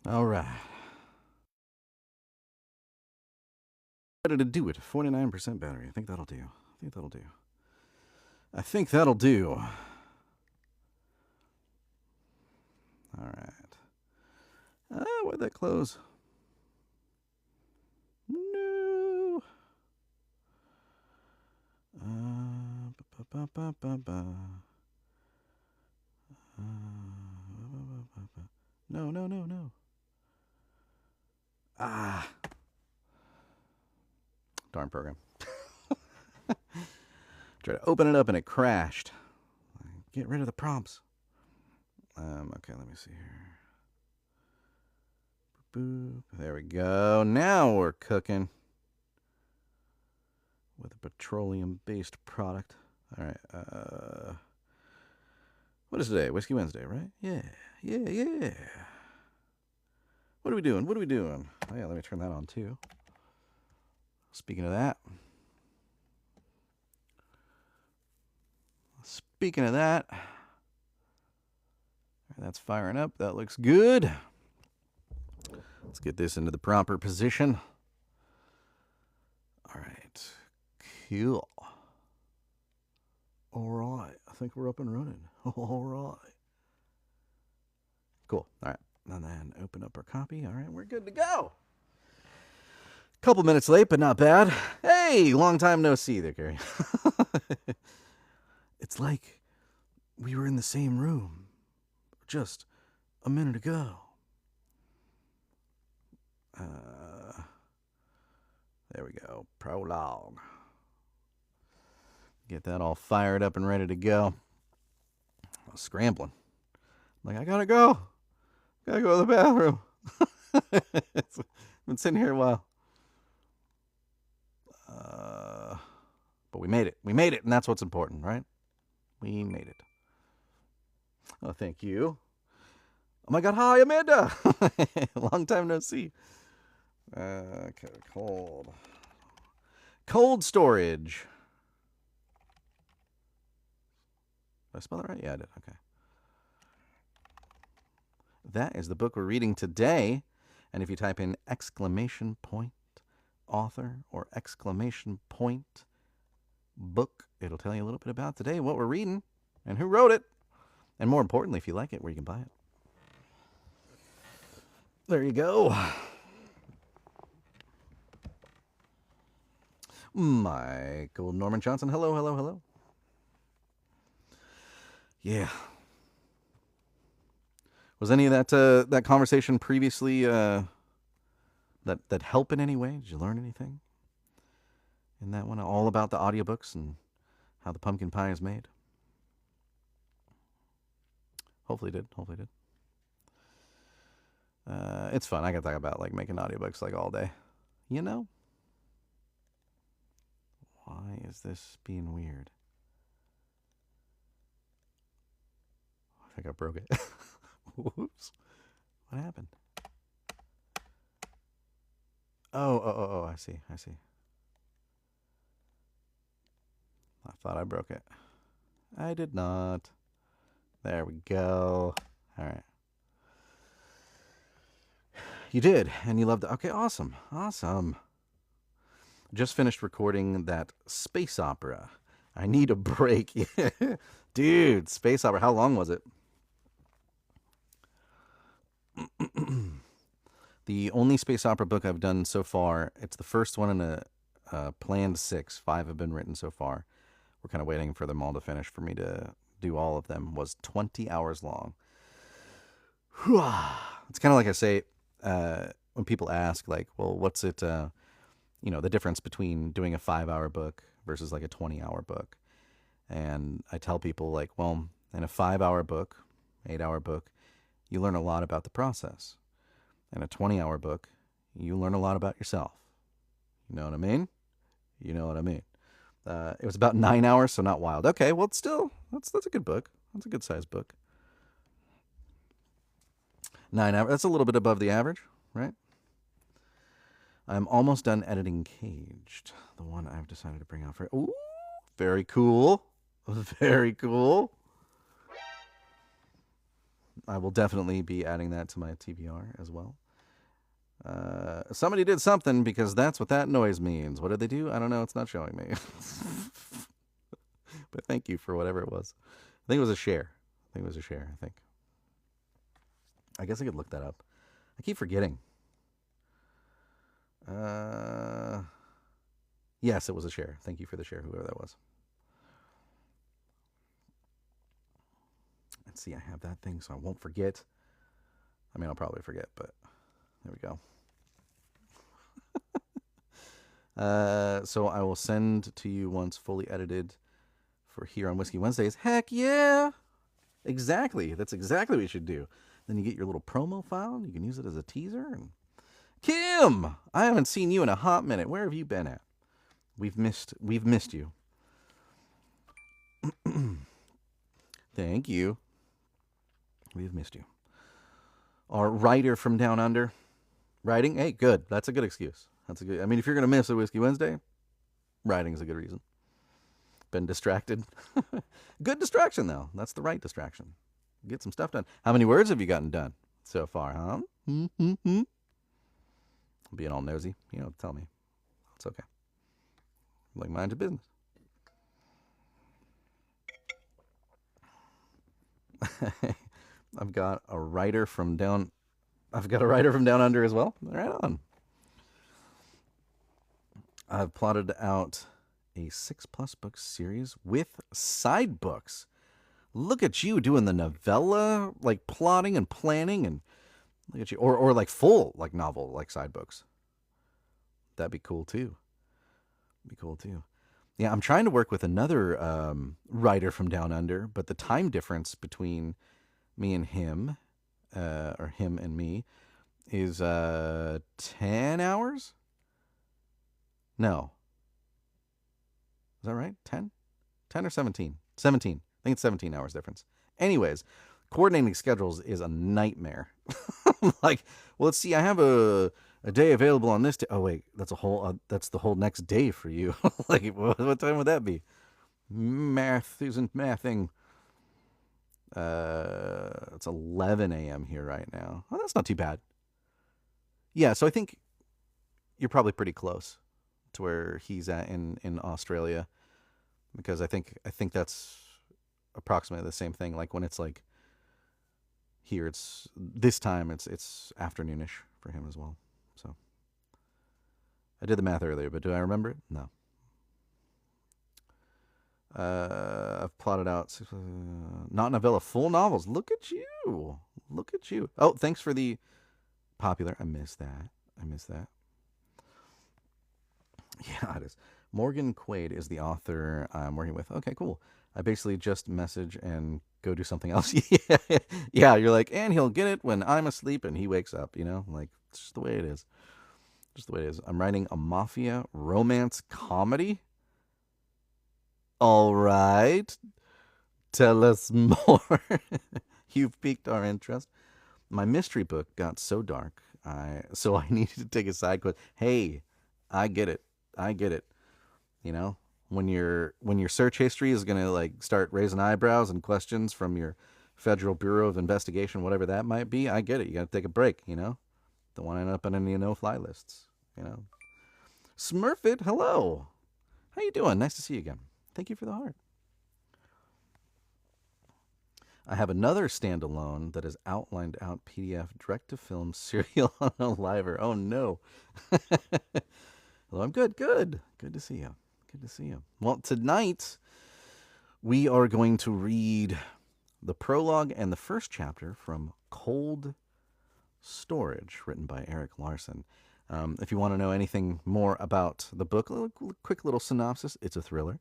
All right. Ready to do it. 49% battery. I think that'll do. I think that'll do. All right. Why'd that close? No. No. Ah. Darn program. Try to open it up and it crashed. Get rid of the prompts. Okay, let me see here. Boop. There we go. Now we're cooking with a petroleum-based product. All right. What is today? Whiskey Wednesday, right? Yeah. What are we doing? Oh, yeah, let me turn that on, too. Speaking of that, that's firing up. That looks good. Let's get this into the proper position. All right. Cool. All right. I think we're up and running. All right. Cool. All right. And then open up our copy. All right. We're good to go. Couple minutes late, but not bad. Hey, long time no see there, Gary. It's like we were in the same room just a minute ago. There we go. Prologue. Get that all fired up and ready to go. I was scrambling. Like, I gotta go. Gotta go to the bathroom. Been sitting here a while. But we made it. And that's what's important, right? We made it. Oh, thank you. Oh my God, hi, Amanda. Long time no see. Okay, cold storage. Did I spell that right? Yeah, I did. Okay. That is the book we're reading today. And if you type in exclamation point author or exclamation point book, it'll tell you a little bit about today, what we're reading, and who wrote it. And more importantly, if you like it, where you can buy it. There you go. Michael Norman Johnson. Hello. Yeah. Was any of that conversation previously that help in any way? Did you learn anything in that one? All about the audiobooks and how the pumpkin pie is made? Hopefully did. It's fun. I can talk about like making audiobooks like all day. You know? Why is this being weird? I think I broke it. Whoops. What happened? Oh, I see. I thought I broke it. I did not. There we go. All right. You did, and you loved it. Okay, awesome. Just finished recording that space opera. I need a break. Dude, space opera. How long was it? The only space opera book I've done so far, it's the first one in a planned 6. 5 have been written so far. We're kind of waiting for them all to finish for me to do all of them. Was 20 hours long. It's kind of like I say when people ask, like, well, what's it, the difference between doing a 5-hour book versus like a 20-hour book. And I tell people, like, well, in a 5-hour book, 8-hour book, you learn a lot about the process. In a 20-hour book, you learn a lot about yourself. You know what I mean? It was about 9 hours, so not wild. Okay, well, it's still, that's a good book. That's a good sized book. 9 hours, that's a little bit above the average, right? I'm almost done editing Caged, the one I've decided to bring out for. Ooh, very cool. Very cool. I will definitely be adding that to my TBR as well. Somebody did something because that's what that noise means. What did they do? I don't know. It's not showing me. But thank you for whatever it was. I think it was a share. I think. I guess I could look that up. I keep forgetting. Yes, it was a share. Thank you for the share, whoever that was. Let's see, I have that thing so I won't forget. I mean, I'll probably forget, but there we go. So I will send to you once fully edited for here on Whiskey Wednesdays. Heck yeah! Exactly. That's exactly what you should do. Then you get your little promo file, and you can use it as a teaser. And Kim, I haven't seen you in a hot minute. Where have you been at? We've missed you. Thank you. We've missed you. Our writer from down under. Writing? Hey, good. That's a good excuse. I mean, if you're going to miss a Whiskey Wednesday, writing is a good reason. Been distracted. Good distraction, though. That's the right distraction. Get some stuff done. How many words have you gotten done so far, huh? Being all nosy. Tell me. It's okay. Like, mind your business. I've got a writer from down under as well. Right on. I've plotted out a 6+ book series with side books. Look at you doing the novella, like plotting and planning, and look at you, or like full like novel, like side books. That'd be cool too. Yeah, I'm trying to work with another writer from down under, but the time difference between me and him, or him and me, is 10 hours? No. Is that right? 10? 10 or 17? 17. I think it's 17 hours difference. Anyways, coordinating schedules is a nightmare. Like, well, let's see, I have a day available on this day. Oh, wait, that's the whole next day for you. Like, what time would that be? Math isn't mathing. It's 11 a.m. here right now. Oh, that's not too bad. Yeah, so I think you're probably pretty close to where he's at in Australia, because I think that's approximately the same thing. Like when it's like here, it's this time it's afternoonish for him as well. So I did the math earlier, but do I remember it? No. I've plotted out not novella, full novels. Look at you. Oh, thanks for the popular. I missed that. Yeah, it is. Morgan Quaid is the author I'm working with. Okay, cool. I basically just message and go do something else. Yeah, you're like, and he'll get it when I'm asleep and he wakes up, Like, it's just the way it is. I'm writing a mafia romance comedy. All right. Tell us more. You've piqued our interest. My mystery book got so dark, so I needed to take a side quest. Hey, I get it. When your search history is gonna like start raising eyebrows and questions from your Federal Bureau of Investigation, whatever that might be, I get it. You gotta take a break. Don't want to end up on any no-fly lists. Smurfit, hello. How you doing? Nice to see you again. Thank you for the heart. I have another standalone that is outlined out PDF direct-to-film serial on a liver. Oh, no. Hello, I'm good. Good to see you. Well, tonight we are going to read the prologue and the first chapter from Cold Storage, written by Erik Larson. If you want to know anything more about the book, a quick little synopsis. It's a thriller.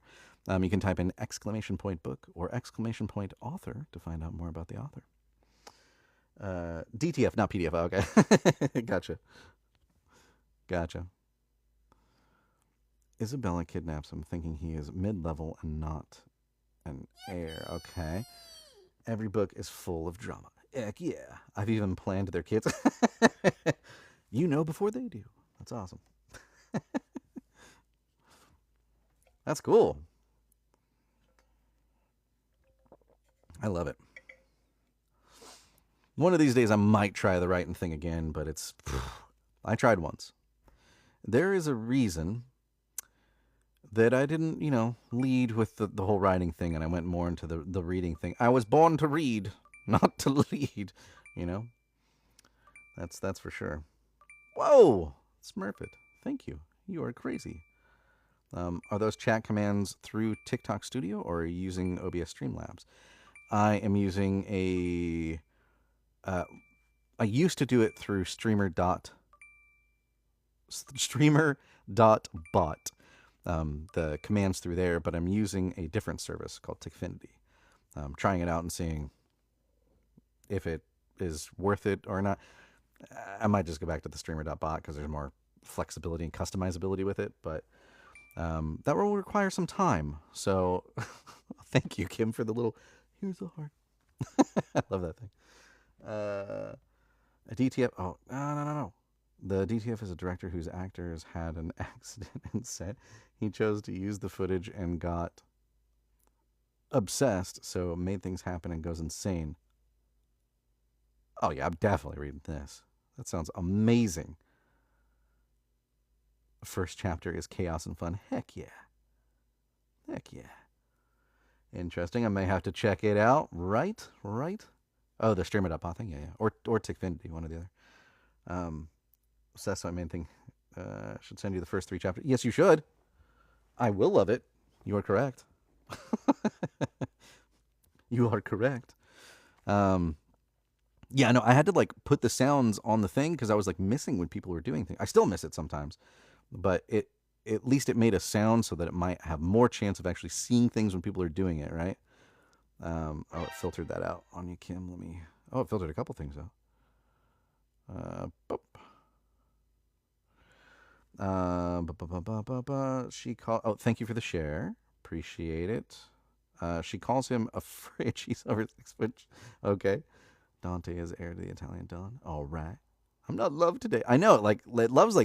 You can type in !book or !author to find out more about the author. DTF, not PDF. Oh, okay. Gotcha. Isabella kidnaps him, thinking he is mid-level and not an heir. Okay. Every book is full of drama. Heck yeah. I've even planned their kids. Before they do. That's awesome. That's cool. I love it. One of these days I might try the writing thing again, but I tried once. There is a reason that I didn't, lead with the whole writing thing, and I went more into the reading thing. I was born to read, not to lead, you know? That's for sure. Whoa! Smurfit, thank you. You are crazy. Are those chat commands through TikTok Studio, or are you using OBS Streamlabs? I am using I used to do it through streamer.bot. The commands through there, but I'm using a different service called Tickfinity. Trying it out and seeing if it is worth it or not. I might just go back to the streamer.bot because there's more flexibility and customizability with it, but that will require some time. So thank you, Kim, for the little, here's a heart. I love that thing. A DTF, oh, no. The DTF is a director whose actors had an accident in set. He chose to use the footage and got obsessed, so made things happen and goes insane. Oh yeah, I'm definitely reading this. That sounds amazing. First chapter is chaos and fun. Heck yeah. Interesting. I may have to check it out. Right. Oh, the streamer.bot thing. Yeah. Or Tickfinity, one or the other. So that's my main thing. Should send you the first 3 chapters. Yes, you should. I will love it. You are correct. You are correct. Yeah, no, I had to put the sounds on the thing because I was missing when people were doing things. I still miss it sometimes, but at least it made a sound so that it might have more chance of actually seeing things when people are doing it, right? Oh, it filtered that out on you, Kim. Oh, it filtered a couple things out. She called. Oh, thank you for the share. Appreciate it. She calls him a fridge. He's over 6 foot. Okay. Dante is heir to the Italian Don. All right. I'm not loved today. I know. Love's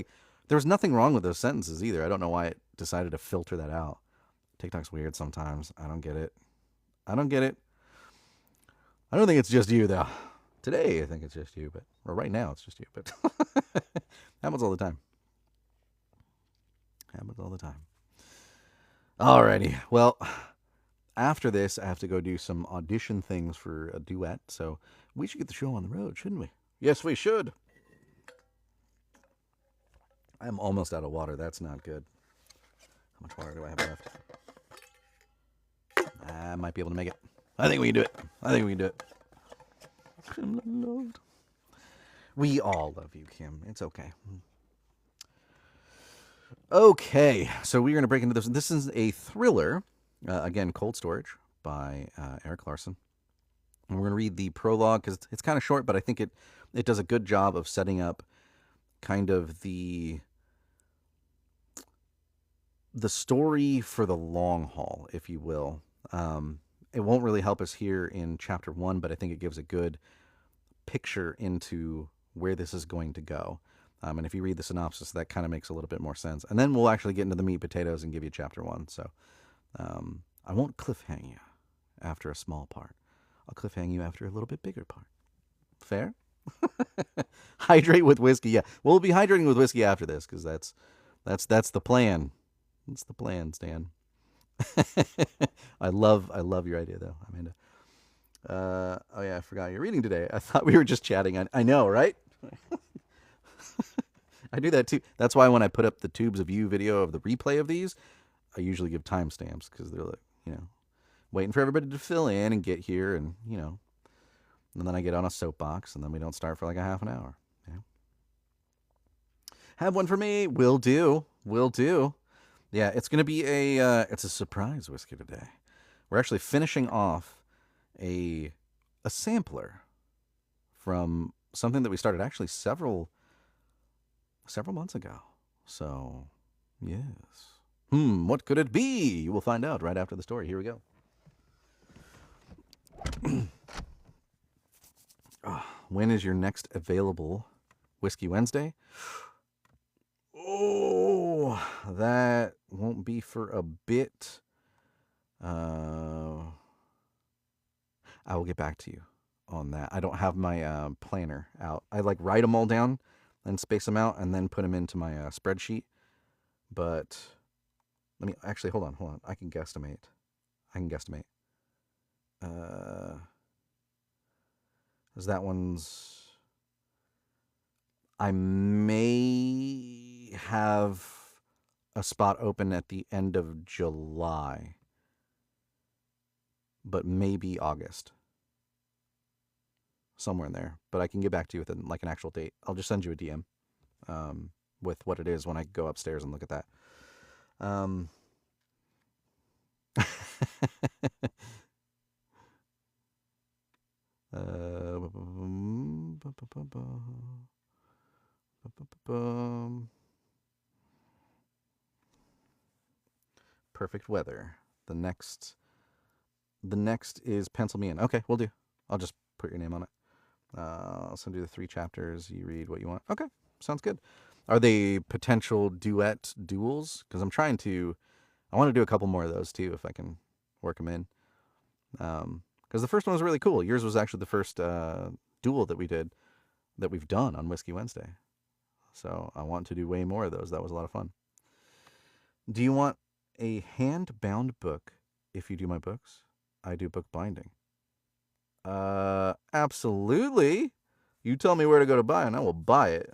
there's nothing wrong with those sentences either. I don't know why it decided to filter that out. TikTok's weird sometimes. I don't get it. I don't think it's just you though. Today I think it's just you, or right now it's just you, but happens all the time. Alrighty. Well, after this, I have to go do some audition things for a duet, so we should get the show on the road, shouldn't we? Yes, we should. I'm almost out of water. That's not good. How much water do I have left? I might be able to make it. I think we can do it. We all love you, Kim. It's okay. Okay, so we're going to break into this. This is a thriller, again, Cold Storage by Erik Larson. And we're going to read the prologue because it's kind of short, but I think it does a good job of setting up kind of the story for the long haul, if you will. It won't really help us here in chapter 1, but I think it gives a good picture into where this is going to go. And if you read the synopsis, that kind of makes a little bit more sense. And then we'll actually get into the meat and potatoes and give you chapter 1. So I won't cliffhang you after a small part. I'll cliffhang you after a little bit bigger part. Fair? Hydrate with whiskey. Yeah, we'll be hydrating with whiskey after this because that's the plan. That's the plan, Stan. I love your idea though, Amanda. Oh yeah, I forgot you're reading today. I thought we were just chatting. I know, right? I do that too. That's why when I put up the Tubes of You video of the replay of these, I usually give timestamps because they're waiting for everybody to fill in and get here, and and then I get on a soapbox, and then we don't start for a half an hour. Have one for me. Will do. Yeah, it's gonna be it's a surprise whiskey today. We're actually finishing off a sampler from something that we started actually several months ago. So, yes. What could it be? You will find out right after the story. Here we go. When is your next available Whiskey Wednesday? Oh, that won't be for a bit. I will get back to you. on that. I don't have my planner out. I like write them all down and space them out and then put them into my spreadsheet. But let me actually hold on. I can guesstimate. Uh, Is that one's? I may have a spot open at the end of July, but maybe August, somewhere in there. But I can get back to you with like an actual date. I'll just send you a DM with what it is when I go upstairs and look at that. Um, perfect weather. The next is Pencil Me In. Okay, we'll do. I'll just put your name on it. I'll send you the 3 chapters. You read what you want. Okay, sounds good. Are they potential duels? Because I want to do a couple more of those too, if I can work them in. Because the first one was really cool. Yours was actually the first duel that we've done on Whiskey Wednesday. So I want to do way more of those. That was a lot of fun. Do you want a hand-bound book if you do my books? I do book binding. Absolutely. You tell me where to go to buy, and I will buy it.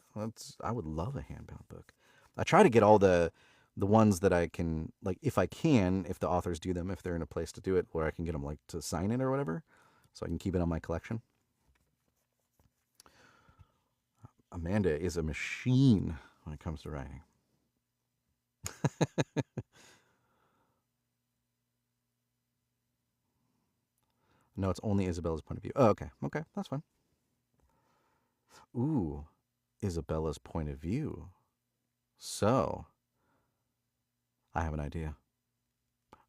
I would love a hand-bound book. I try to get all the ones that I can, like, if the authors do them, if they're in a place to do it, where I can get them, like, to sign it or whatever, so I can keep it on my collection. Amanda is a machine when it comes to writing. No, it's only Isabella's point of view. Oh, okay. Okay, that's fine. Ooh, Isabella's point of view. So, I have an idea.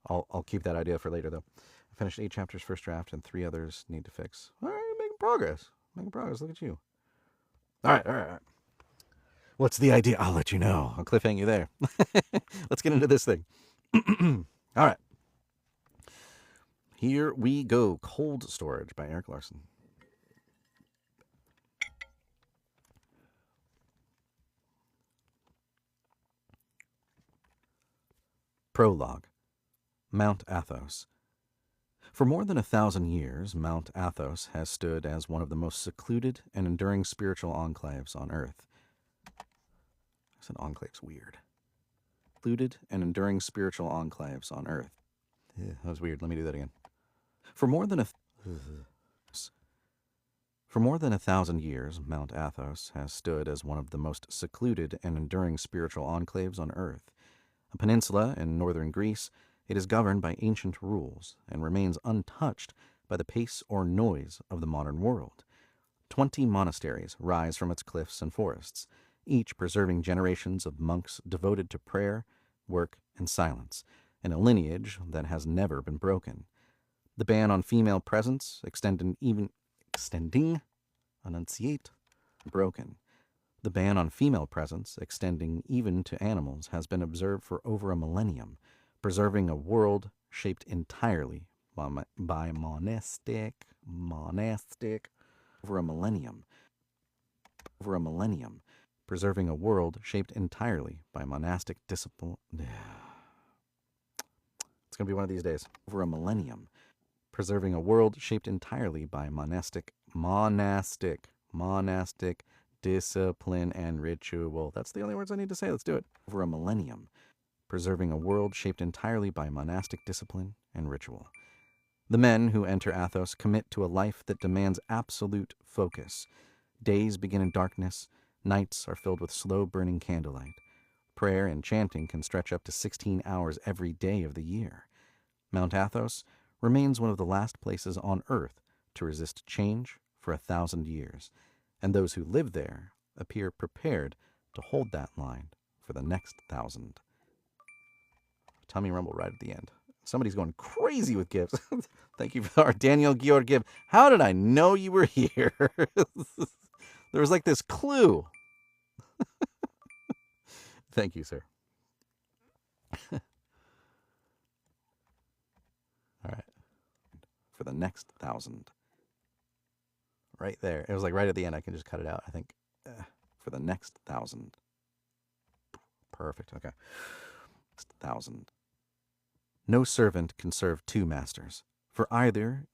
I'll keep that idea for later, though. I finished 8 chapters first draft, and 3 others need to fix. All right, making progress. Look at you. All right. What's the idea? I'll let you know. I'll cliffhang you there. Let's get into this thing. All right. Here we go. Cold Storage by Erik Larson. Prologue. Mount Athos. For more than 1,000 years, Mount Athos has stood as one of the most secluded and enduring spiritual enclaves on Earth. I said enclave's weird. Secluded and enduring spiritual enclaves on Earth. Yeah, that was weird. Let me do that again. For more than 1,000 years, Mount Athos has stood as one of the most secluded and enduring spiritual enclaves on Earth. A peninsula in northern Greece, it is governed by ancient rules and remains untouched by the pace or noise of the modern world. 20 monasteries rise from its cliffs and forests, each preserving generations of monks devoted to prayer, work, and silence, in a lineage that has never been broken. The ban on female presence, extending, broken. The ban on female presence, extending even to animals, has been observed for over a millennium, preserving a world shaped entirely by monastic, over a millennium, preserving a world shaped entirely by monastic discipline. It's going to be one of these days. Over a millennium, preserving a world shaped entirely by monastic discipline and ritual. That's the only words I need to say. Let's do it. Over a millennium, preserving a world shaped entirely by monastic discipline and ritual. The men who enter Athos commit to a life that demands absolute focus. Days begin in darkness, nights are filled with slow-burning candlelight. Prayer and chanting can stretch up to 16 hours every day of the year. Mount Athos remains one of the last places on Earth to resist change for 1,000 years, and those who live there appear prepared to hold that line for the next 1,000. Tummy rumble right at the end. Somebody's going crazy with gifts. Thank you for our Daniel Georg gift. How did I know you were here? There was like this clue. Thank you, sir. All right. For the next 1,000. right there. It was like right at the end. I can just cut it out, I think, for the next 1,000. Perfect. Okay. Next 1,000. No servant can serve two masters, for either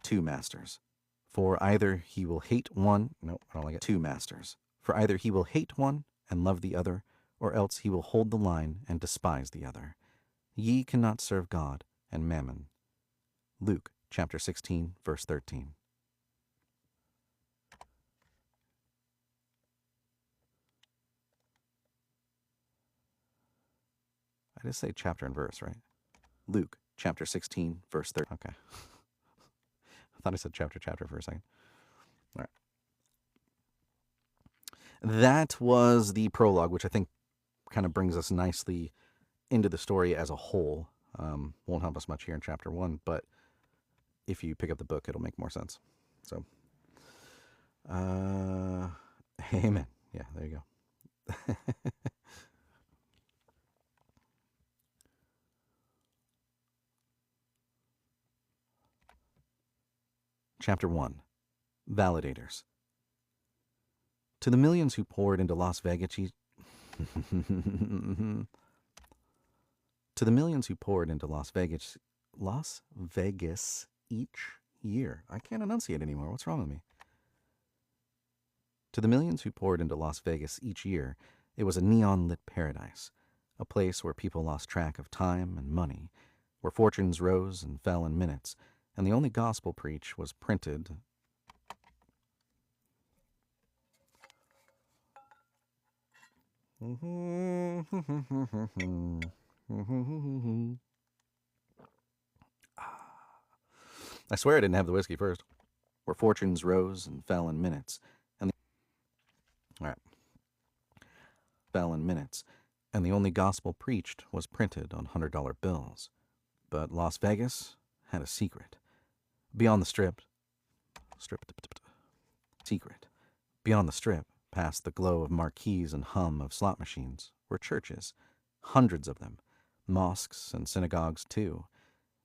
two masters. For either he will hate one, no, I don't like it, two masters. For either he will hate one and love the other, or else he will hold the line and despise the other. Ye cannot serve God and mammon. Luke chapter 16, verse 13. I just say chapter and verse, right? Luke chapter 16, verse 13. Okay. I thought I said chapter for a second. All right. That was the prologue, which I think kind of brings us nicely into the story as a whole. Won't help us much here in chapter 1, but if you pick up the book, it'll make more sense. So, amen. Yeah, there you go. Chapter 1. Validators. To the millions who poured into Las Vegas, to the millions who poured into Las Vegas each year. I can't enunciate anymore. What's wrong with me? To the millions who poured into Las Vegas each year, it was a neon-lit paradise, a place where people lost track of time and money, where fortunes rose and fell in minutes, and the only gospel preach was printed I swear I didn't have the whiskey first. Where fortunes rose and fell in minutes, and the only gospel preached was printed on $100 bills. But Las Vegas had a secret. Beyond the strip, past the glow of marquees and hum of slot machines, were churches, hundreds of them, mosques and synagogues too.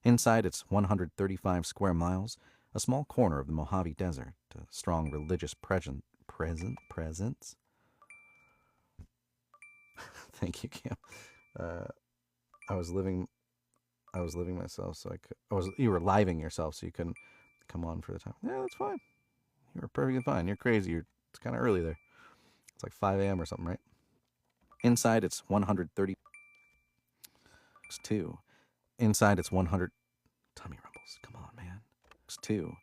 Inside its 135 square miles, a small corner of the Mojave Desert, a strong religious presence. Thank you, Cam. I was living myself, so you were living yourself, so you couldn't come on for the time. Yeah, that's fine. You were perfectly fine. You're crazy. It's kind of early there. It's like 5 a.m. or something, right? Inside its 130. Inside its 100. Tummy rumbles. Come on, man. 2.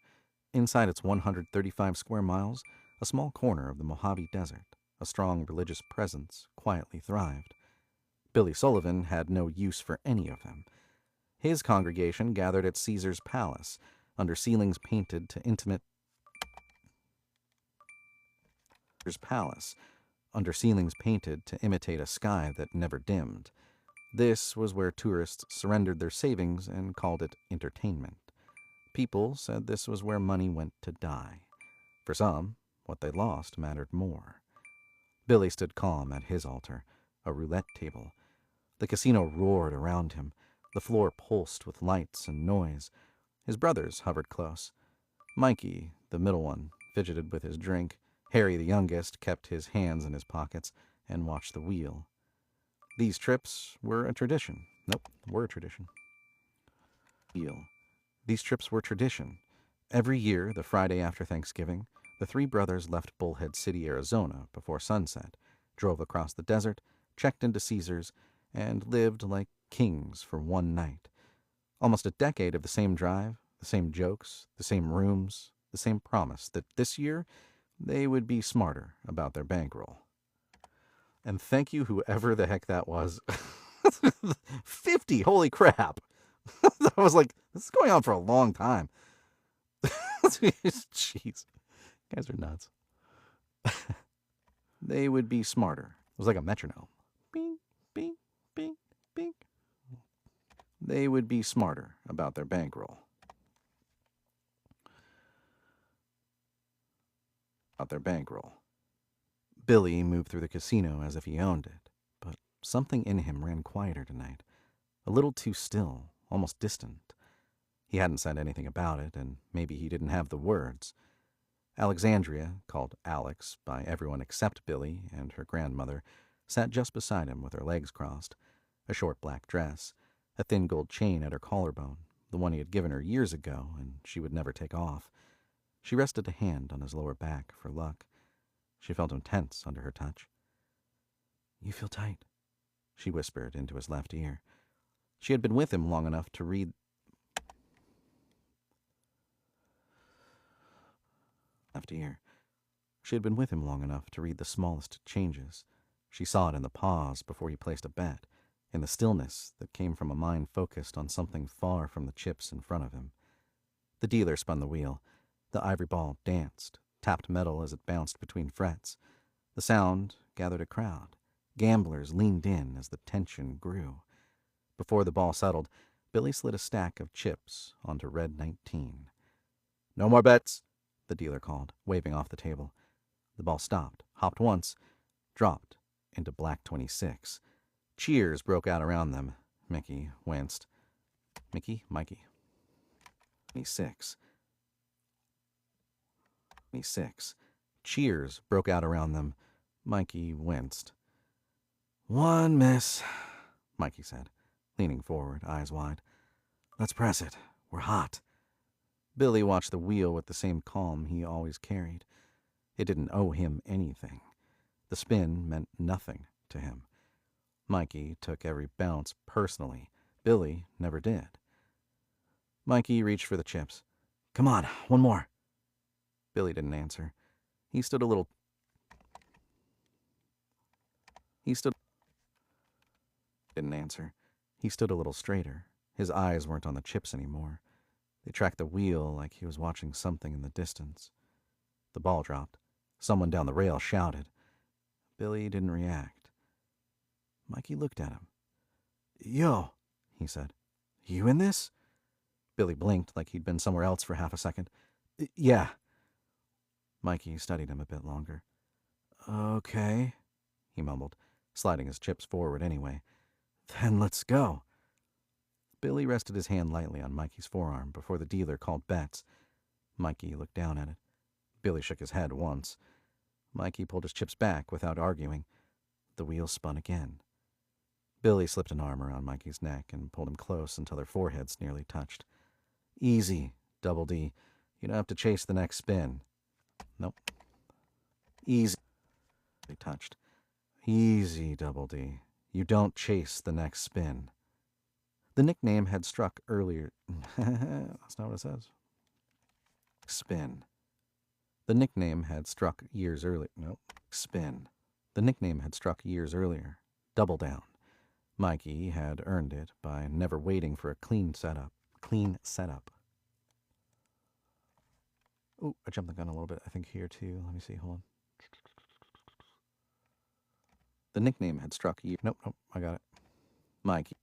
Inside its 135 square miles, a small corner of the Mojave Desert, a strong religious presence quietly thrived. Billy Sullivan had no use for any of them. His congregation gathered at Caesar's palace, under ceilings painted to imitate a sky that never dimmed. This was where tourists surrendered their savings and called it entertainment. People said this was where money went to die. For some, what they lost mattered more. Billy stood calm at his altar, a roulette table. The casino roared around him. The floor pulsed with lights and noise. His brothers hovered close. Mikey, the middle one, fidgeted with his drink. Harry, the youngest, kept his hands in his pockets and watched the wheel. These trips were a tradition. These trips were tradition. Every year, the Friday after Thanksgiving, the three brothers left Bullhead City, Arizona, before sunset, drove across the desert, checked into Caesar's, and lived like kings for one night. Almost a decade of the same drive, the same jokes, the same rooms, the same promise that this year they would be smarter about their bankroll. And thank you, whoever the heck that was. 50, holy crap. I was like, this is going on for a long time. Jeez, you guys are nuts. They would be smarter. It was like a metronome. Bing, bing, bing, bing. They would be smarter about their bankroll. Billy moved through the casino as if he owned it, but something in him ran quieter tonight, a little too still, almost distant. He hadn't said anything about it, and maybe he didn't have the words. Alexandria, called Alex by everyone except Billy and her grandmother, sat just beside him with her legs crossed, a short black dress, a thin gold chain at her collarbone, the one he had given her years ago and she would never take off. She rested a hand on his lower back for luck. She felt him tense under her touch. "You feel tight," she whispered into his left ear. She had been with him long enough to read left ear. She had been with him long enough to read the smallest changes. She saw it in the pause before he placed a bet, in the stillness that came from a mind focused on something far from the chips in front of him. The dealer spun the wheel. The ivory ball danced, tapped metal as it bounced between frets. The sound gathered a crowd. Gamblers leaned in as the tension grew. Before the ball settled, Billy slid a stack of chips onto red 19. "No more bets," the dealer called, waving off the table. The ball stopped, hopped once, dropped into black 26. Cheers broke out around them. Mickey winced. Mikey. 26. 26. Cheers broke out around them. Mikey winced. "One miss," Mikey said, leaning forward, eyes wide. "Let's press it. We're hot." Billy watched the wheel with the same calm he always carried. It didn't owe him anything. The spin meant nothing to him. Mikey took every bounce personally. Billy never did. Mikey reached for the chips. "Come on, one more." Billy didn't answer. He stood a little straighter. His eyes weren't on the chips anymore. They tracked the wheel like he was watching something in the distance. The ball dropped. Someone down the rail shouted. Billy didn't react. Mikey looked at him. "Yo," he said. "You in this?" Billy blinked like he'd been somewhere else for half a second. "Yeah." Mikey studied him a bit longer. "Okay," he mumbled, sliding his chips forward anyway. "Then let's go." Billy rested his hand lightly on Mikey's forearm before the dealer called bets. Mikey looked down at it. Billy shook his head once. Mikey pulled his chips back without arguing. The wheel spun again. Billy slipped an arm around Mikey's neck and pulled him close until their foreheads nearly touched. "Easy, Double D. You don't have to chase the next spin." "Nope." "Easy." They touched. "Easy, Double D. You don't chase the next spin." The nickname had struck earlier. That's not what it says. Spin. The nickname had struck years earlier. Nope. Spin. The nickname had struck years earlier. Double Down. Mikey had earned it by never waiting for a clean setup. Oh, I jumped the gun a little bit, I think, here, too. Let me see. Hold on. The nickname had struck years. Nope, I got it. Mikey.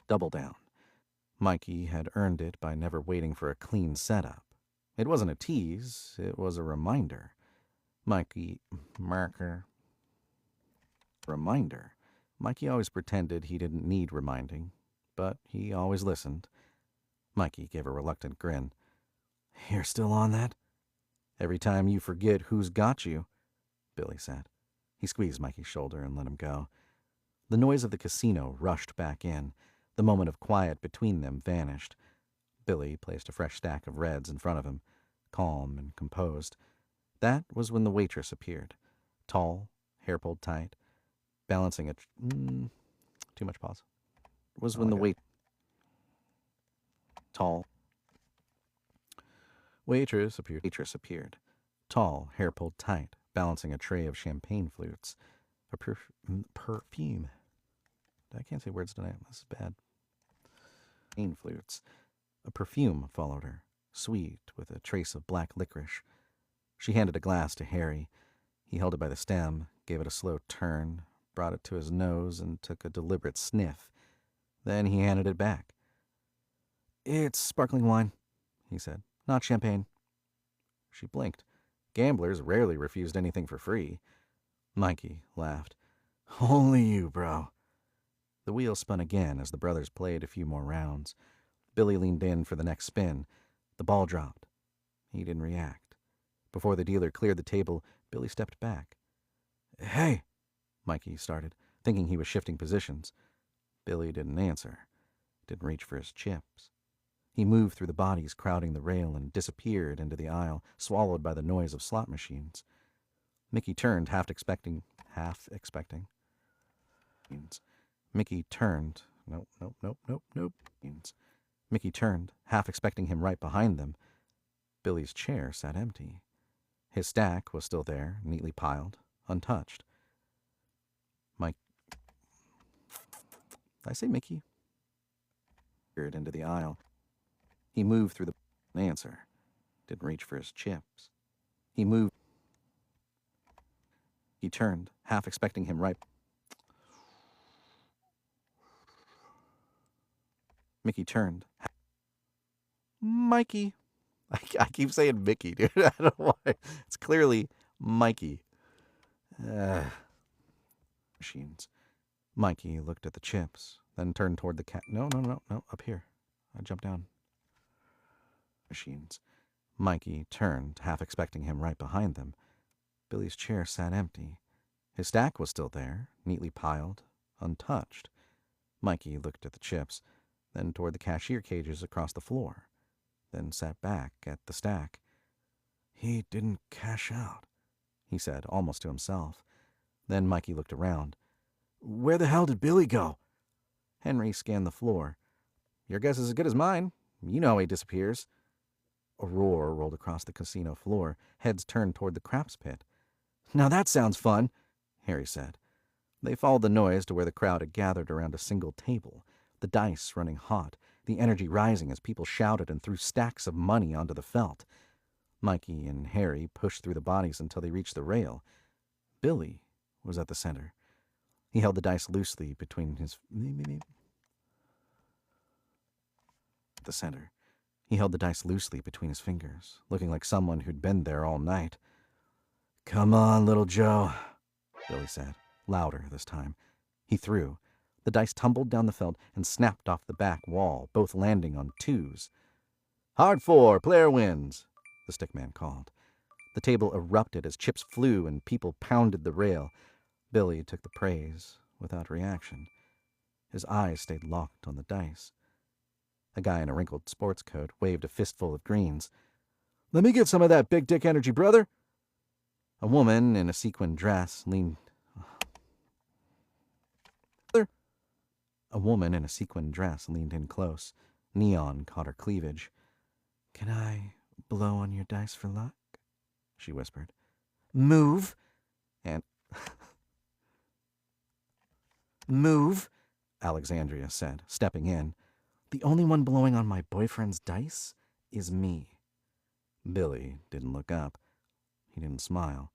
Double Down. Mikey had earned it by never waiting for a clean setup. It wasn't a tease, it was a reminder. Reminder. Mikey always pretended he didn't need reminding, but he always listened. Mikey gave a reluctant grin. "You're still on that?" "Every time you forget who's got you," Billy said. He squeezed Mikey's shoulder and let him go. The noise of the casino rushed back in. The moment of quiet between them vanished. Billy placed a fresh stack of reds in front of him, calm and composed. That was when the waitress appeared. Tall, hair pulled tight, balancing a... too much pause. Was when the waitress appeared. Tall, hair pulled tight, balancing a tray of champagne flutes. A perfume. I can't say words tonight. This is bad. Flutes. A perfume followed her, sweet with a trace of black licorice. She handed a glass to Harry. He held it by the stem, gave it a slow turn, brought it to his nose, and took a deliberate sniff. Then he handed it back. "It's sparkling wine," he said. "Not champagne." She blinked. Gamblers rarely refused anything for free. Mikey laughed. "Only you, bro." The wheel spun again as the brothers played a few more rounds. Billy leaned in for the next spin. The ball dropped. He didn't react. Before the dealer cleared the table, Billy stepped back. "Hey," Mikey started, thinking he was shifting positions. Billy didn't answer, didn't reach for his chips. He moved through the bodies crowding the rail and disappeared into the aisle, swallowed by the noise of slot machines. Mickey turned, half expecting. Mickey turned. Nope. Mickey turned, half expecting him right behind them. Billy's chair sat empty. His stack was still there, neatly piled, untouched. I say Mickey. Peered into the aisle. He moved through the answer. Didn't reach for his chips. He turned, half expecting him right. Mickey turned. Mikey. I keep saying Mickey, dude. I don't know why. It's clearly Mikey. Machines. Mikey looked at the chips, then turned toward the cat. No, up here. I jumped down. Machines. Mikey turned, half expecting him right behind them. Billy's chair sat empty. His stack was still there, neatly piled, untouched. Mikey looked at the chips, then toward the cashier cages across the floor, then sat back at the stack. "He didn't cash out," he said, almost to himself. Then Mikey looked around. "Where the hell did Billy go?" Henry scanned the floor. "Your guess is as good as mine. You know how he disappears." A roar rolled across the casino floor. Heads turned toward the craps pit. "Now that sounds fun," Harry said. They followed the noise to where the crowd had gathered around a single table, the dice running hot, the energy rising as people shouted and threw stacks of money onto the felt. Mikey and Harry pushed through the bodies until they reached the rail. Billy was at the center. He held the dice loosely between his... He held the dice loosely between his fingers, looking like someone who'd been there all night. "Come on, little Joe," Billy said, louder this time. He threw. The dice tumbled down the felt and snapped off the back wall, both landing on twos. "Hard four, player wins," the stickman called. The table erupted as chips flew and people pounded the rail. Billy took the praise without reaction. His eyes stayed locked on the dice. A guy in a wrinkled sports coat waved a fistful of greens. "Let me get some of that big dick energy, brother." A woman in a sequined dress leaned in close. Neon caught her cleavage. "Can I blow on your dice for luck?" she whispered. "Move!" And "Move!" Alexandria said, stepping in. "The only one blowing on my boyfriend's dice is me." Billy didn't look up. He didn't smile.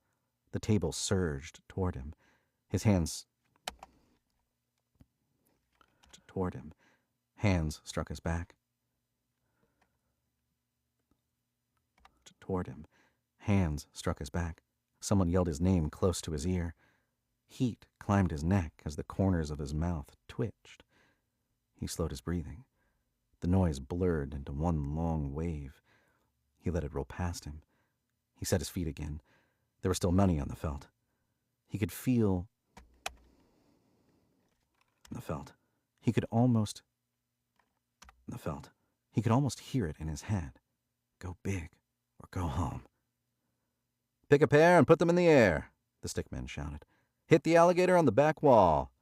The table surged toward him. His hands struck his back. Hands struck his back. Someone yelled his name close to his ear. Heat climbed his neck as the corners of his mouth twitched. He slowed his breathing. The noise blurred into one long wave. He let it roll past him. He set his feet again. There was still money on the felt. He could feel the felt. He could almost hear it in his head. Go big or go home. "Pick a pair and put them in the air," the stickman shouted. "Hit the alligator on the back wall."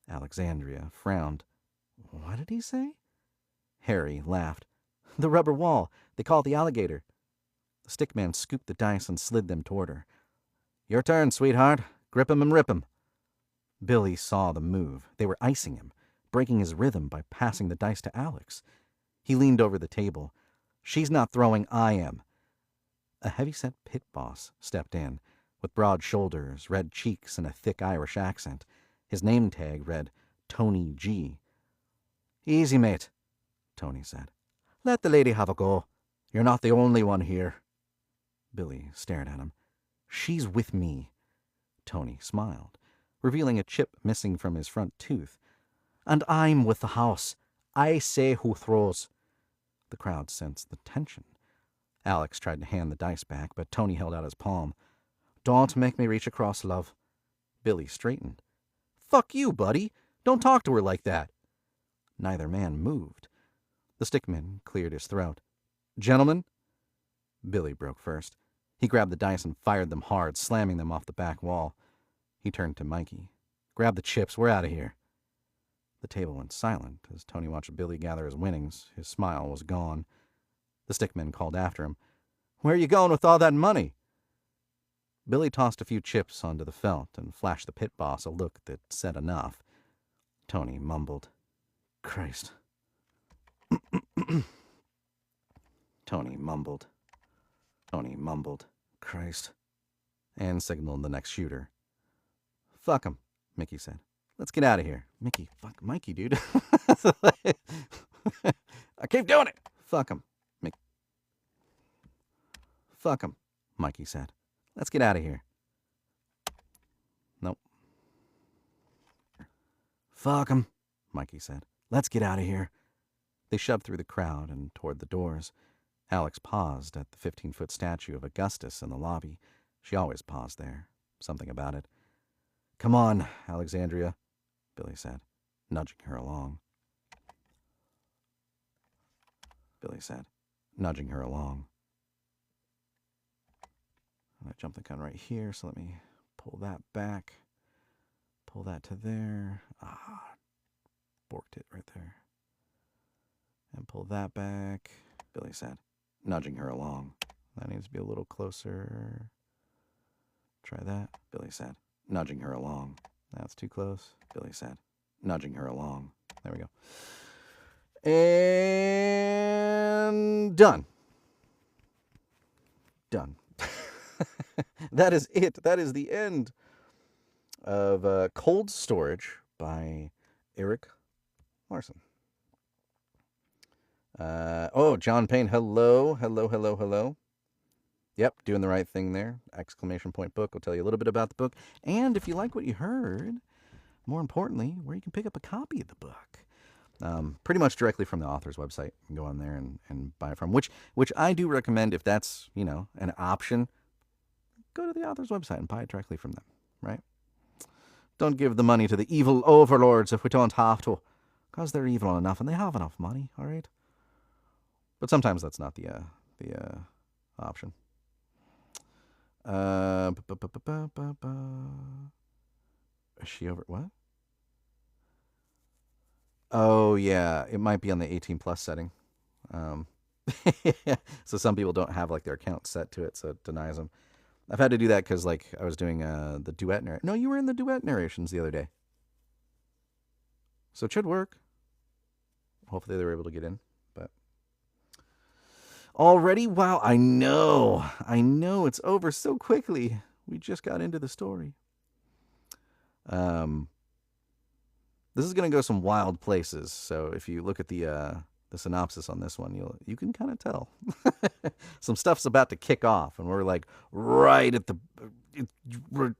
Alexandria frowned. "What did he say?" Harry laughed. "The rubber wall. They call it the alligator." The stickman scooped the dice and slid them toward her. "Your turn, sweetheart. Grip 'em and rip 'em." Billy saw the move. They were icing him, breaking his rhythm by passing the dice to Alex. He leaned over the table. "She's not throwing, I am." A heavyset pit boss stepped in, with broad shoulders, red cheeks, and a thick Irish accent. His name tag read Tony G. "Easy, mate," Tony said. "Let the lady have a go. You're not the only one here." Billy stared at him. "She's with me." Tony smiled, revealing a chip missing from his front tooth. And I'm with the house. I say who throws. The crowd sensed the tension. Alex tried to hand the dice back, but Tony held out his palm. Don't make me reach across, love. Billy straightened. Fuck you, buddy. Don't talk to her like that. Neither man moved. The stickman cleared his throat. Gentlemen? Billy broke first. He grabbed the dice and fired them hard, slamming them off the back wall. He turned to Mikey. Grab the chips. We're out of here. The table went silent as Tony watched Billy gather his winnings. His smile was gone. The stickman called after him. Where are you going with all that money? Billy tossed a few chips onto the felt and flashed the pit boss a look that said enough. Tony mumbled. Christ. Tony mumbled. Christ. And signaled the next shooter. Fuck him, Mickey said. Let's get out of here. Mickey, fuck Mikey, dude. I keep doing it. Fuck him. Mickey. Fuck him, Mikey said. Let's get out of here. Nope. Fuck him, Mikey said. Let's get out of here. They shoved through the crowd and toward the doors. Alex paused at the 15-foot statue of Augustus in the lobby. She always paused there. Something about it. Come on, Alexandria, Billy said, nudging her along. I jumped the gun right here, so let me pull that back. Pull that to there. Borked it right there. And pull that back, Billy said, nudging her along. That needs to be a little closer. Try that, Billy said, nudging her along. That's too close, Billy said, nudging her along. There we go. And done. Done. That is it. That is the end of Cold Storage by Erik Larson. John Payne, hello. Yep, doing the right thing there. Exclamation point book will tell you a little bit about the book. And if you like what you heard, more importantly, where you can pick up a copy of the book. Pretty much directly from the author's website. You can go on there and buy it from, which I do recommend if that's, an option. Go to the author's website and buy it directly from them, right? Don't give the money to the evil overlords if we don't have to, because they're evil enough and they have enough money, all right? But sometimes that's not the option. Is she over what? Oh yeah, it might be on the 18+ setting. So some people don't have like their account set to it, so it denies them. I've had to do that because like I was doing the duet narration. No, you were in the duet narrations the other day, so it should work. Hopefully they were able to get in. But already, wow, I know, it's over so quickly. We just got into the story. This is going to go some wild places. So if you look at the synopsis on this one, you can kind of tell some stuff's about to kick off, and we're like right at we're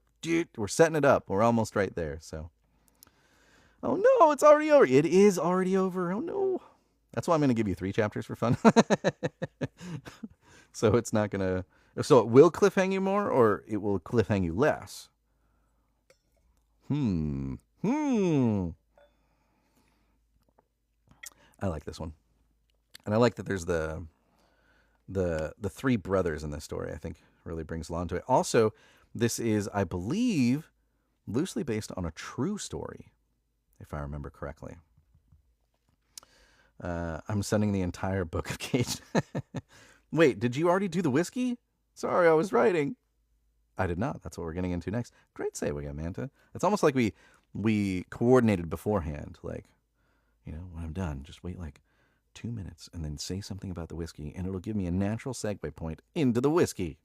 setting it up. We're almost right there. So, oh no, it's already over. It is already over. Oh no, that's why I'm going to give you 3 chapters for fun. So it's not gonna. So it will cliffhang you more, or it will cliffhang you less. I like this one. And I like that there's the 3 brothers in this story. I think really brings a lot to it. Also, this is, I believe, loosely based on a true story, if I remember correctly. I'm sending the entire book of Cage. Wait, did you already do the whiskey? Sorry, I was writing. I did not. That's what we're getting into next. Great segue, Amanda. It's almost like we coordinated beforehand. Like, when I'm done, just wait like 2 minutes and then say something about the whiskey, and it'll give me a natural segue point into the whiskey.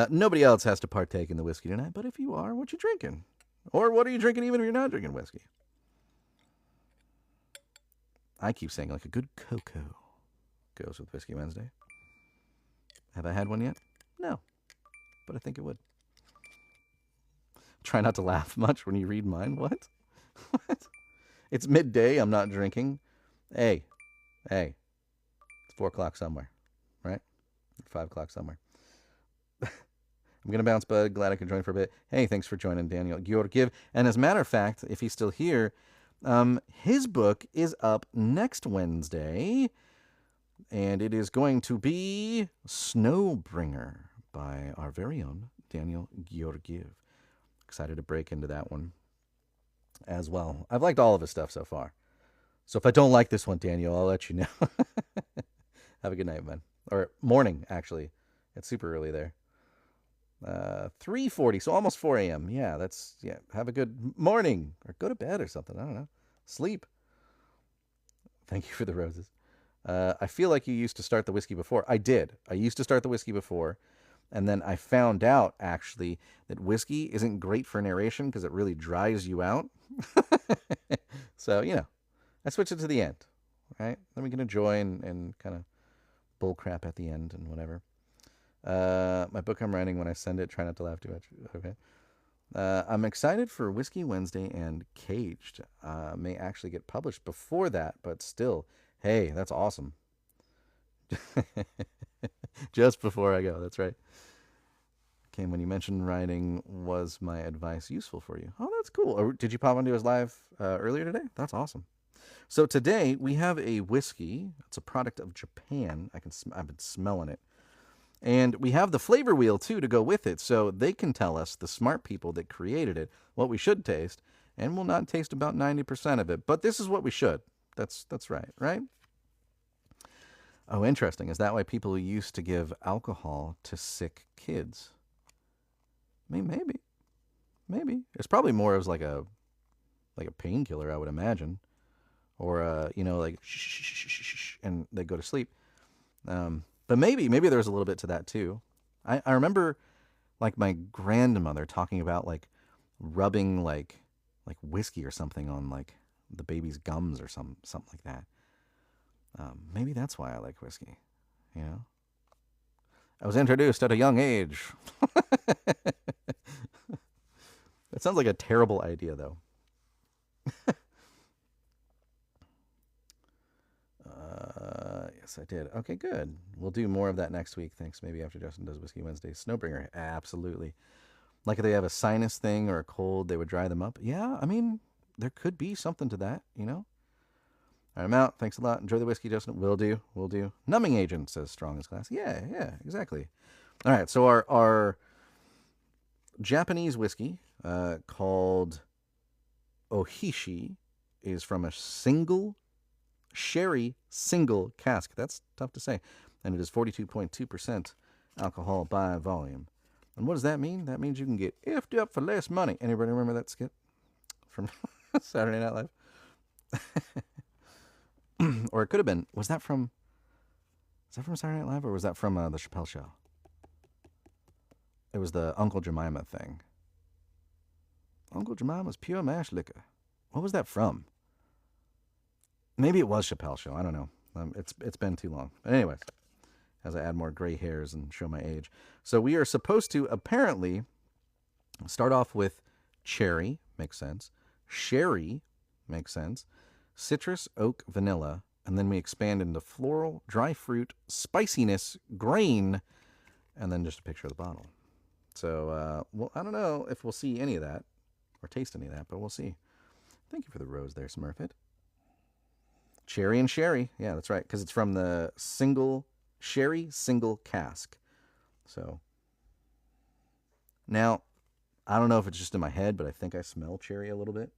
Nobody else has to partake in the whiskey tonight, but if you are, what you drinking? Or what are you drinking even if you're not drinking whiskey? I keep saying like a good cocoa goes with Whiskey Wednesday. Have I had one yet? No, but I think it would. try not to laugh much when you read mine. What? What? It's midday. I'm not drinking. Hey, hey, it's 4 o'clock somewhere, right? 5 o'clock somewhere. I'm gonna bounce, bud. Glad I could join for a bit. Hey, thanks for joining, Daniel Georgiev. And as a matter of fact, if he's still here, his book is up next Wednesday, and it is going to be Snowbringer by our very own Daniel Georgiev. Excited to break into that one as well. I've liked all of his stuff so far. So if I don't like this one, Daniel, I'll let you know. Have a good night, man. Or morning, actually. It's super early there. 3:40, so almost 4 a.m. Yeah, have a good morning, or go to bed or something. I don't know. Sleep. Thank you for the roses. I feel like you used to start the whiskey before. I did. I used to start the whiskey before, and then I found out, actually, that whiskey isn't great for narration because it really dries you out. So, I switched it to the end, right? Then we can enjoy and kind of bull crap at the end and whatever. My book I'm writing, when I send it, try not to laugh too much. Okay. I'm excited for Whiskey Wednesday and Caged. May actually get published before that, but still, hey, that's awesome. Just before I go, that's right. Okay, when you mentioned writing, was my advice useful for you? Oh, that's cool. Or did you pop onto his live earlier today? That's awesome. So today we have a whiskey. It's a product of Japan. I've been smelling it. And we have the flavor wheel, too, to go with it, so they can tell us, the smart people that created it, what we should taste, and we'll not taste about 90% of it. But this is what we should. That's right, right? Oh, interesting. Is that why people used to give alcohol to sick kids? I mean, maybe. It's probably more as like a painkiller, I would imagine, or like shh, shh, shh, shh, shh, and they go to sleep. But maybe there's a little bit to that too. I remember like my grandmother talking about like rubbing like whiskey or something on like the baby's gums or something like that. Maybe that's why I like whiskey. I was introduced at a young age. That sounds like a terrible idea, though. Yes, I did. Okay, good. We'll do more of that next week. Thanks. Maybe after Justin does Whiskey Wednesday. Snowbringer, absolutely. Like if they have a sinus thing or a cold, they would dry them up. Yeah, I mean, there could be something to that, All right, I'm out. Thanks a lot. Enjoy the whiskey, Justin. Will do. Numbing agent, says Strong as Glass. Yeah, exactly. All right, so our Japanese whiskey called Ohishi is from a sherry single cask. That's tough to say. And it is 42.2% alcohol by volume. And what does that mean? That means you can get effed up for less money. Anybody remember that skit from Saturday Night Live? Or it could have been, was that from Saturday Night Live, or was that from the Chappelle Show? It was the Uncle Jemima thing. Uncle Jemima's pure mash liquor. What was that from? Maybe it was Chappelle Show. I don't know. It's been too long. But anyways, as I add more gray hairs and show my age. So we are supposed to apparently start off with cherry, makes sense. Sherry, makes sense. Citrus, oak, vanilla. And then we expand into floral, dry fruit, spiciness, grain, and then just a picture of the bottle. So, well, I don't know if we'll see any of that or taste any of that, but we'll see. Thank you for the rose there, Smurfit. Cherry and sherry. Yeah, that's right, because it's from the sherry single cask. So, now, I don't know if it's just in my head, but I think I smell cherry a little bit.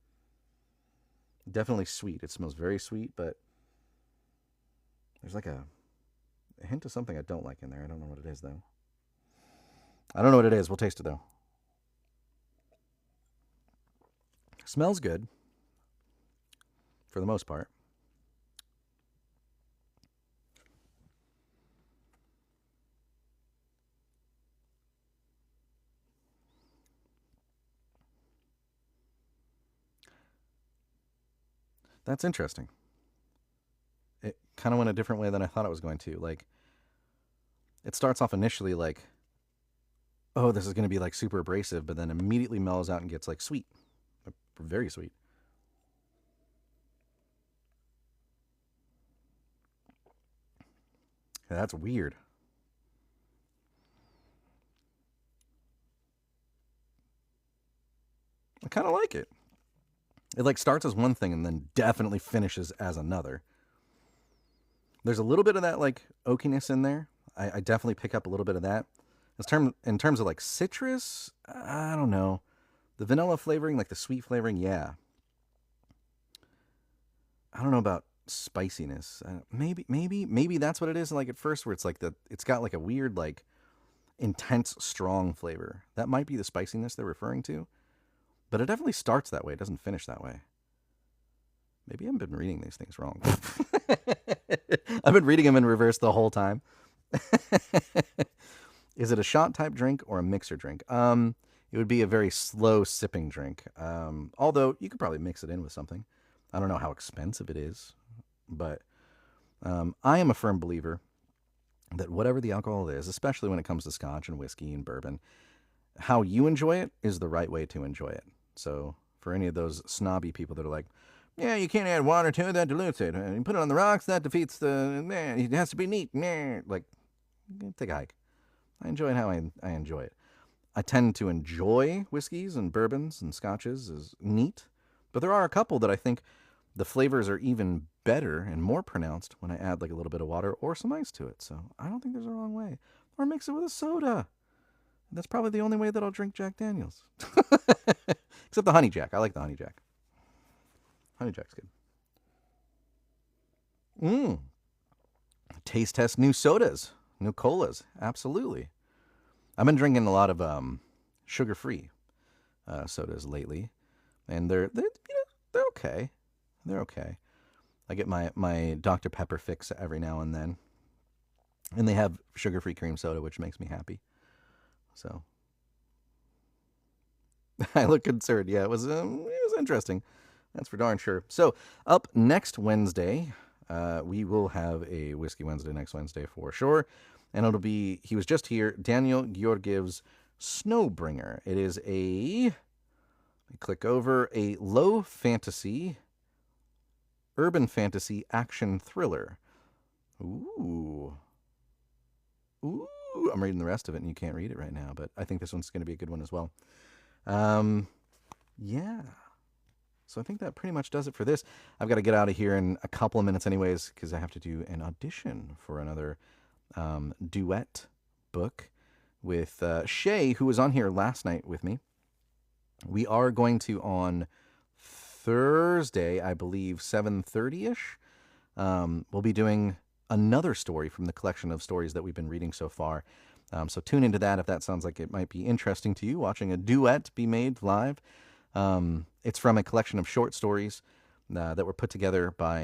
Definitely sweet. It smells very sweet, but there's like a hint of something I don't like in there. I don't know what it is, though. I don't know what it is. We'll taste it, though. Smells good, for the most part. That's interesting. It kind of went a different way than I thought it was going to. Like, it starts off initially like oh, this is going to be like super abrasive, but then immediately mellows out and gets like sweet, very sweet. Yeah, that's weird. I kind of like it. It like starts as one thing and then definitely finishes as another. There's a little bit of that like oakiness in there. I definitely pick up a little bit of that. In terms of like citrus, I don't know. The vanilla flavoring, like the sweet flavoring, yeah. I don't know about spiciness. Maybe that's what it is. Like at first, where it's like it's got like a weird like intense strong flavor. That might be the spiciness they're referring to. But it definitely starts that way. It doesn't finish that way. Maybe I've been reading these things wrong. I've been reading them in reverse the whole time. Is it a shot type drink or a mixer drink? It would be a very slow sipping drink. Although you could probably mix it in with something. I don't know how expensive it is, but I am a firm believer that whatever the alcohol is, especially when it comes to scotch and whiskey and bourbon, how you enjoy it is the right way to enjoy it. So for any of those snobby people that are like, yeah, you can't add water to it, that dilutes it. You put it on the rocks, that defeats the. It has to be neat. Like, take a hike. I enjoy it how I enjoy it. I tend to enjoy whiskeys and bourbons and scotches as neat, but there are a couple that I think the flavors are even better and more pronounced when I add like a little bit of water or some ice to it. So I don't think there's a wrong way. Or mix it with a soda. That's probably the only way that I'll drink Jack Daniels. Except the Honey Jack. I like the Honey Jack. Honey Jack's good. Mmm. Taste test new sodas, new colas. Absolutely. I've been drinking a lot of sugar-free sodas lately, and they're okay. They're okay. I get my Dr Pepper fix every now and then, and they have sugar-free cream soda, which makes me happy. So I look concerned. Yeah, it was interesting. That's for darn sure. So up next Wednesday, we will have a Whiskey Wednesday next Wednesday for sure. And it'll be, he was just here, Daniel Georgiev's Snowbringer. It is click over, a low fantasy, urban fantasy action thriller. Ooh. Ooh. I'm reading the rest of it and you can't read it right now, but I think this one's going to be a good one as well. Yeah. So I think that pretty much does it for this. I've got to get out of here in a couple of minutes anyways because I have to do an audition for another duet book with Shay, who was on here last night with me. We are going to on Thursday, I believe, 7:30ish. We'll be doing another story from the collection of stories that we've been reading so far. So tune into that if that sounds like it might be interesting to you, watching a duet be made live. It's from a collection of short stories that were put together by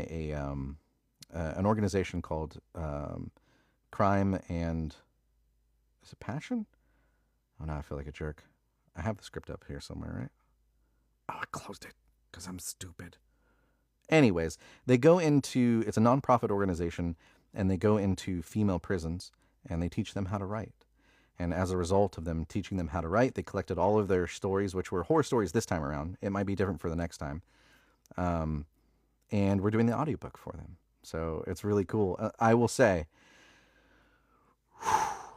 an organization called Crime and... Is it Passion? Oh, now I feel like a jerk. I have the script up here somewhere, right? Oh, I closed it because I'm stupid. Anyways, they go into... It's a nonprofit organization, and they go into female prisons, and they teach them how to write. And as a result of them teaching them how to write, they collected all of their stories, which were horror stories this time around. It might be different for the next time. And we're doing the audiobook for them. So it's really cool. I will say,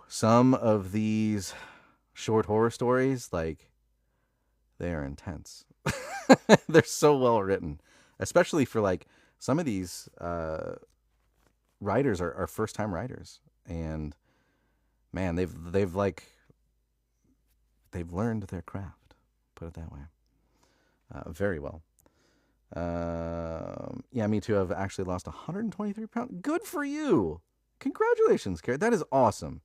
some of these short horror stories, like, they are intense. They're so well written. Especially for, like, some of these writers are first-time writers. And... man, they've learned their craft. Put it that way. Very well. Yeah, me too. I've actually lost 123 pounds. Good for you. Congratulations, Carrie. That is awesome.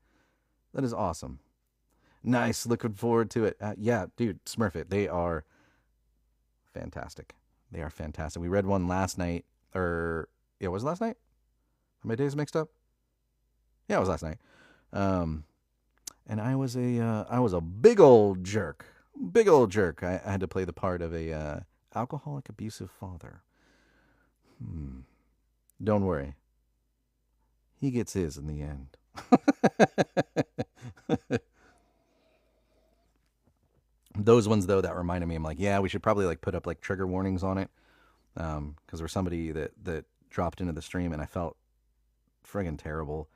That is awesome. Nice. Looking forward to it. Yeah, dude, Smurf it. They are fantastic. They are fantastic. We read one last night. Yeah, was it last night? Are my days mixed up? Yeah, it was last night. And I was a big old jerk. Big old jerk. I had to play the part of a alcoholic, abusive father. Don't worry. He gets his in the end. Those ones though, that reminded me. I'm like, yeah, we should probably like put up like trigger warnings on it, because there's somebody that dropped into the stream and I felt friggin' terrible.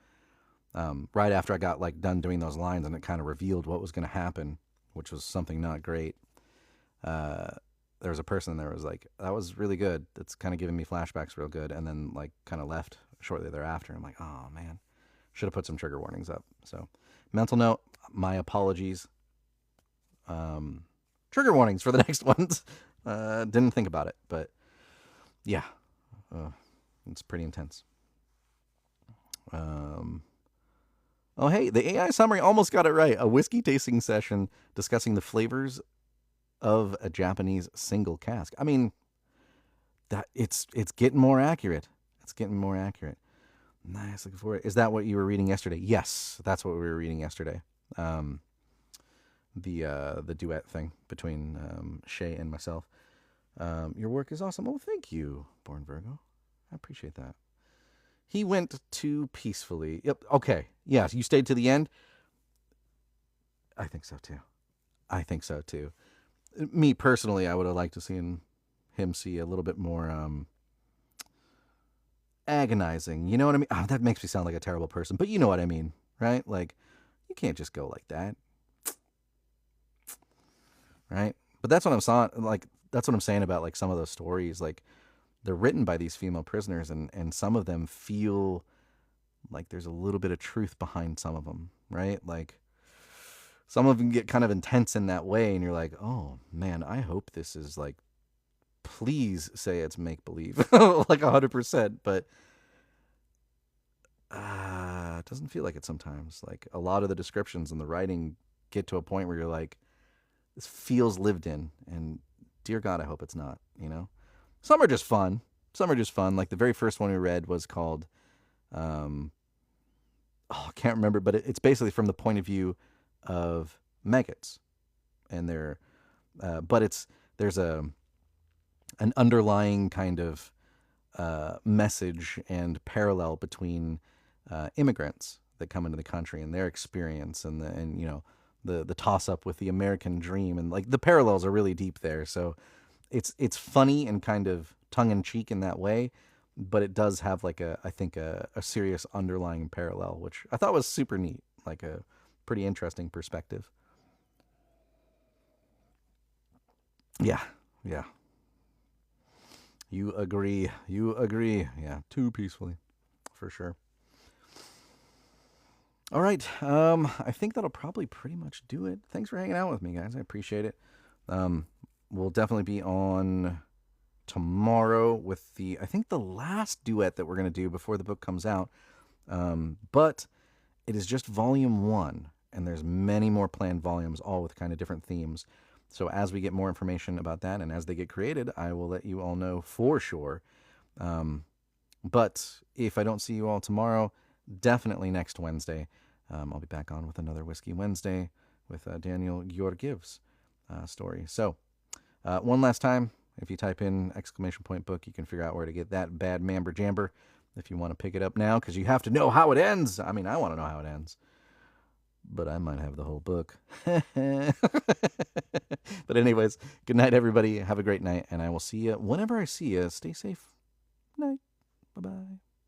Right after I got like done doing those lines, and it kind of revealed what was going to happen, which was something not great. There was a person there was like, that was really good. That's kind of giving me flashbacks real good. And then like kind of left shortly thereafter. I'm like, oh man, should have put some trigger warnings up. So mental note, my apologies. Trigger warnings for the next ones. Didn't think about it, but yeah, it's pretty intense. Oh, hey, the AI summary almost got it right. A whiskey tasting session discussing the flavors of a Japanese single cask. I mean, that it's getting more accurate. It's getting more accurate. Nice, looking forward. Is that what you were reading yesterday? Yes, that's what we were reading yesterday. The duet thing between Shay and myself. Your work is awesome. Oh, thank you, Born Virgo. I appreciate that. He went too peacefully. Yep. Okay. Yes, you stayed to the end. I think so too. Me personally, I would have liked to seen him see a little bit more agonizing. You know what I mean? Oh, that makes me sound like a terrible person, but you know what I mean, right? Like, you can't just go like that, right? But that's what I'm saying. Like, that's what I'm saying about like some of those stories. Like, they're written by these female prisoners, and some of them feel like there's a little bit of truth behind some of them, right? Like, some of them get kind of intense in that way, and you're like, oh man, I hope this is like, please say it's make believe, like 100%. But it doesn't feel like it sometimes. Like, a lot of the descriptions and the writing get to a point where you're like, this feels lived in, and dear God, I hope it's not. You know. Some are just fun. Like the very first one we read was called, I can't remember, but it's basically from the point of view of maggots, and there's an underlying kind of message and parallel between immigrants that come into the country and their experience, and you know, the toss up with the American dream, and like the parallels are really deep there. So it's funny and kind of tongue in cheek in that way, but it does have like I think a serious underlying parallel, which I thought was super neat, like a pretty interesting perspective. Yeah, yeah. You agree. Yeah, too peacefully, for sure. All right. I think that'll probably pretty much do it. Thanks for hanging out with me, guys. I appreciate it. We'll definitely be on tomorrow with I think the last duet that we're going to do before the book comes out. But it is just volume 1, and there's many more planned volumes, all with kind of different themes. So as we get more information about that and as they get created, I will let you all know for sure. But if I don't see you all tomorrow, definitely next Wednesday, I'll be back on with another Whiskey Wednesday with Daniel Georgiev's story. So one last time, if you type in !book, you can figure out where to get that bad mamber jamber if you want to pick it up now, because you have to know how it ends. I mean, I want to know how it ends, but I might have the whole book. But anyways, good night, everybody. Have a great night, and I will see you whenever I see you. Stay safe. Night. Bye-bye.